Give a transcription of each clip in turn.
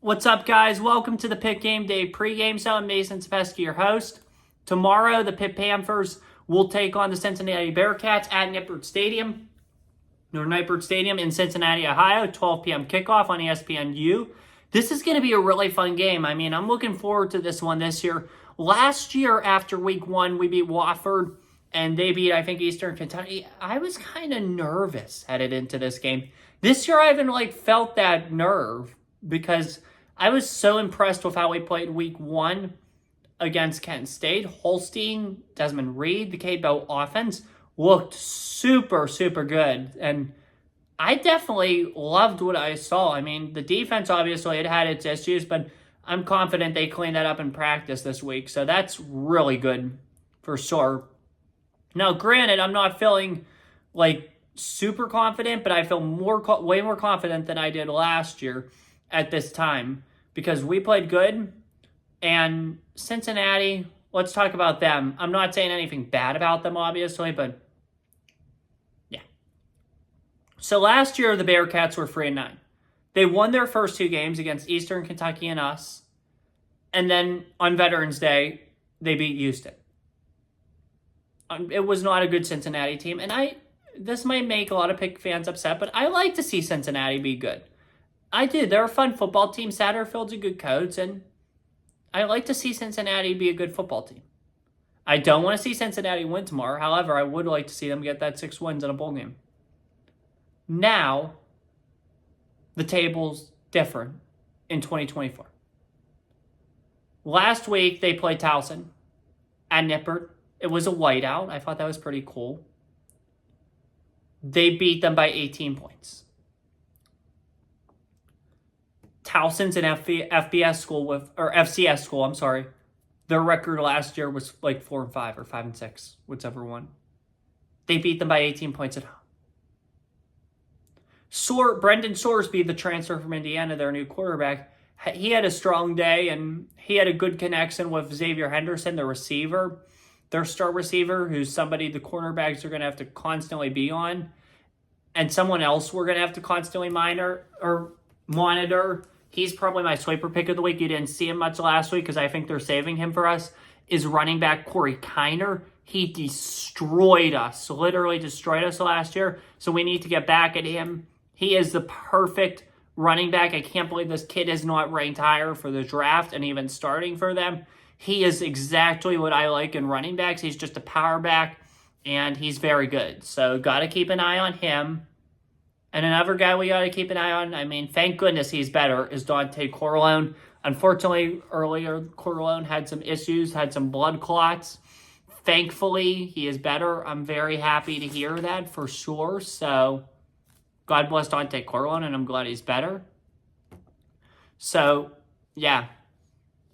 What's up, guys? Welcome to the PITT Game Day pregame show. I'm Mason Sapesky, your host. Tomorrow, the PITT Panthers will take on the Cincinnati Bearcats at Nippert Stadium, or Nippert Stadium in Cincinnati, Ohio. 12 p.m. kickoff on ESPNU. This is going to be a really fun game. I mean, I'm looking forward to this one this year. Last year, after week one, we beat Wofford, and they beat, I think, Eastern Kentucky. I was kind of nervous headed into this game. This year, I haven't felt that nerve because I was so impressed with how we played week one against Kent State. Holstein, Desmond Reed, the Cade Bell offense looked super, super good. And I definitely loved what I saw. I mean, the defense, obviously, it had its issues, but I'm confident they cleaned that up in practice this week. So that's really good for sure. Now, granted, I'm not feeling super confident, but I feel way more confident than I did last year at this time because we played good. And Cincinnati, let's talk about them. I'm not saying anything bad about them, obviously, but yeah. So last year, the Bearcats were 3-9. They won their first two games against Eastern Kentucky and us. And then on Veterans Day, they beat Houston. It was not a good Cincinnati team. And this might make a lot of PITT fans upset, but I like to see Cincinnati be good. I do. They're a fun football team. Satterfield's a good coach, and I like to see Cincinnati be a good football team. I don't want to see Cincinnati win tomorrow. However, I would like to see them get that 6 wins in a bowl game. Now, the table's different in 2024. Last week, they played Towson at Nippert. It was a whiteout. I thought that was pretty cool. They beat them by 18 points. Towson's an FCS school, I'm sorry. Their record last year was 4-5 or 5-6, whichever one. They beat them by 18 points at home. Brendan Sorsby, the transfer from Indiana, their new quarterback, he had a strong day, and he had a good connection with Xavier Henderson, the receiver, their star receiver, who's somebody the cornerbacks are going to have to constantly be on, and someone else we're going to have to constantly monitor. He's probably my swiper pick of the week. You didn't see him much last week because I think they're saving him for us, is running back Corey Kiner. He destroyed us, literally destroyed us last year, so we need to get back at him. He is the perfect running back. I can't believe this kid is not ranked higher for the draft and even starting for them. He is exactly what I like in running backs. He's just a power back, and he's very good. So got to keep an eye on him. And another guy we got to keep an eye on, I mean, thank goodness he's better, is Dante Corleone. Unfortunately, earlier, Corleone had some issues, had some blood clots. Thankfully, he is better. I'm very happy to hear that for sure. So, God bless Dante Corleone, and I'm glad he's better. So, yeah.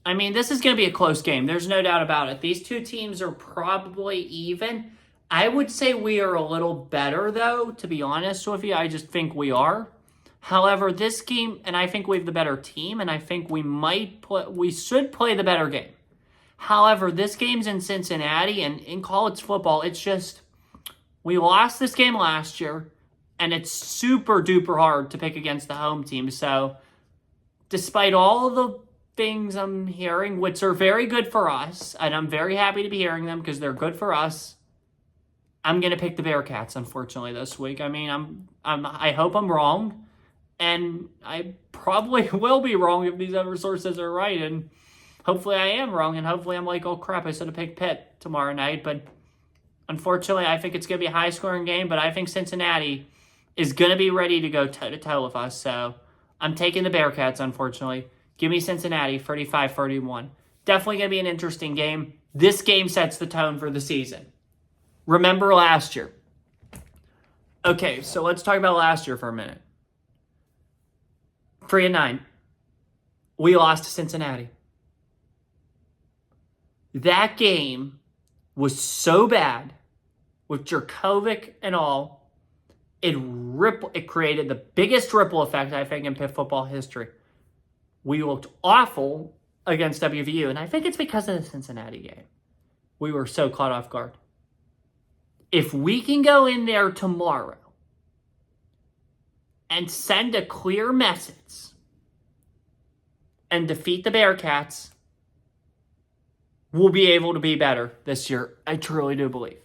I mean, this is going to be a close game. There's no doubt about it. These two teams are probably even. I would say we are a little better, though, to be honest with you. I just think we are. However, this game, and I think we have the better team, and I think we should play the better game. However, this game's in Cincinnati, and in college football, it's just, we lost this game last year, and it's super duper hard to pick against the home team. So, despite all the things I'm hearing, which are very good for us, and I'm very happy to be hearing them because they're good for us, I'm going to pick the Bearcats, unfortunately, this week. I mean, I hope I'm wrong, and I probably will be wrong if these other sources are right, and hopefully I am wrong, and hopefully I'm like, oh crap, I should have picked Pitt tomorrow night, but unfortunately, I think it's going to be a high-scoring game, but I think Cincinnati is going to be ready to go toe-to-toe with us, so I'm taking the Bearcats, unfortunately. Give me Cincinnati, 35-31. Definitely going to be an interesting game. This game sets the tone for the season. Remember last year. Okay, so let's talk about last year for a minute. 3-9. We lost to Cincinnati. That game was so bad with Jurkovec and all. It created the biggest ripple effect, I think, in PITT football history. We looked awful against WVU, and I think it's because of the Cincinnati game. We were so caught off guard. If we can go in there tomorrow and send a clear message and defeat the Bearcats, we'll be able to be better this year. I truly do believe.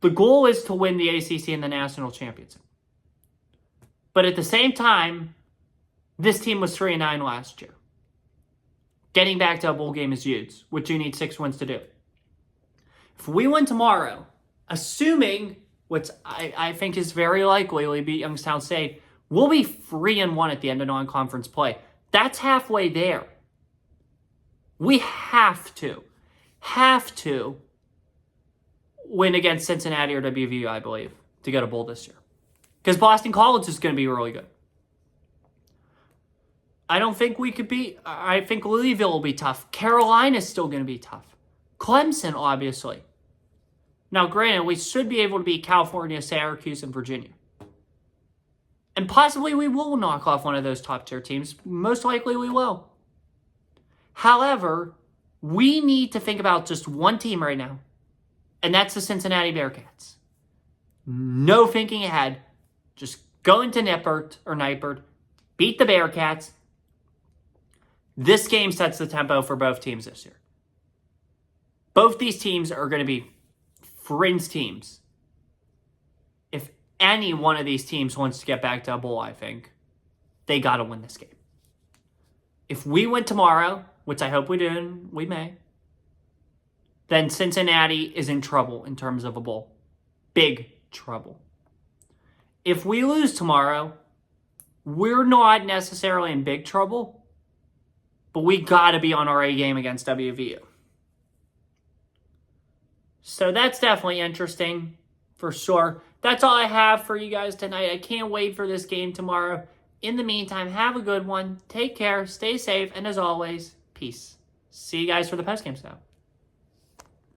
The goal is to win the ACC and the national championship. But at the same time, this team was 3-9 last year. Getting back to a bowl game is huge, which you need 6 wins to do. If we win tomorrow, assuming, which I think is very likely, we beat Youngstown State, we'll be 3-1 at the end of non-conference play. That's halfway there. We have to win against Cincinnati or WVU, I believe, to get a bowl this year. Because Boston College is going to be really good. I don't think we could beat. I think Louisville will be tough. Carolina's still going to be tough. Clemson, obviously. Now, granted, we should be able to beat California, Syracuse, and Virginia. And possibly we will knock off one of those top-tier teams. Most likely we will. However, we need to think about just one team right now, and that's the Cincinnati Bearcats. No thinking ahead. Just go into Nippert, beat the Bearcats. This game sets the tempo for both teams this year. Both these teams are going to be fringe teams. If any one of these teams wants to get back to a bowl, I think, they got to win this game. If we win tomorrow, which I hope we do, and we may, then Cincinnati is in trouble in terms of a bowl. Big trouble. If we lose tomorrow, we're not necessarily in big trouble, but we got to be on our A game against WVU. So that's definitely interesting, for sure. That's all I have for you guys tonight. I can't wait for this game tomorrow. In the meantime, have a good one. Take care, stay safe, and as always, peace. See you guys for the postgame stuff.